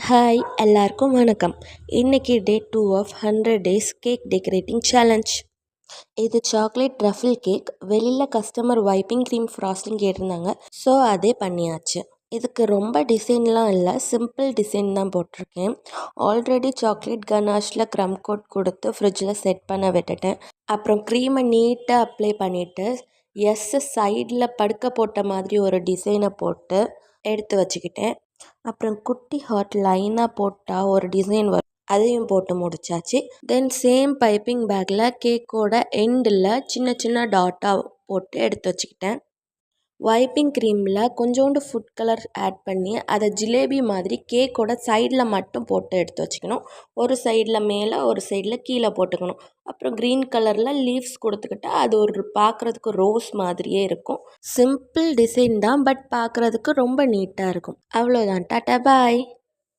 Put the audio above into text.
Hi எல்லாருக்கும் வணக்கம். இன்னைக்கு day 2 of 100 days cake decorating challenge. இது சாக்லேட் ட்ரஃபிள் கேக். வெளியில் கஸ்டமர் வைப்பிங் க்ரீம் ஃப்ராஸ்டிங் கேட்டிருந்தாங்க, ஸோ அதே பண்ணியாச்சு. இதுக்கு ரொம்ப டிசைன்லாம் இல்லை, சிம்பிள் டிசைன் தான் போட்டிருக்கேன். ஆல்ரெடி சாக்லேட் கனாஷில் க்ரம் கோட் கொடுத்து ஃப்ரிட்ஜில் செட் பண்ண விட்டுட்டேன். அப்புறம் க்ரீமை நீட்டாக அப்ளை பண்ணிவிட்டு சைடில் படுக்க போட்ட மாதிரி ஒரு டிசைனை போட்டு எடுத்து வச்சுக்கிட்டேன். அப்புறம் குட்டி ஹார்ட் லைனாக போட்டால் ஒரு டிசைன் வரும், அதையும் போட்டு முடிச்சாச்சு. தென் சேம் பைப்பிங் பேக்கில் கேக்கோட எண்டில் சின்ன சின்ன டாட்டாக போட்டு எடுத்து வச்சுக்கிட்டேன். வைப்பிங் க்ரீமில் கொஞ்சோண்டு ஃபுட் கலர் ஆட் பண்ணி அதை ஜிலேபி மாதிரி கேக்கோட சைடில் மட்டும் போட்டு எடுத்து வச்சுக்கணும். ஒரு சைடில் மேலே, ஒரு சைடில் கீழே போட்டுக்கணும். அப்புறம் க்ரீன் கலரில் லீவ்ஸ் கொடுத்துக்கிட்டா அது ஒரு பார்க்குறதுக்கு ரோஸ் மாதிரியே இருக்கும். சிம்பிள் டிசைன் தான், பட் பார்க்குறதுக்கு ரொம்ப நீட்டாக இருக்கும். அவ்வளோதான். டாட்டா பாய்.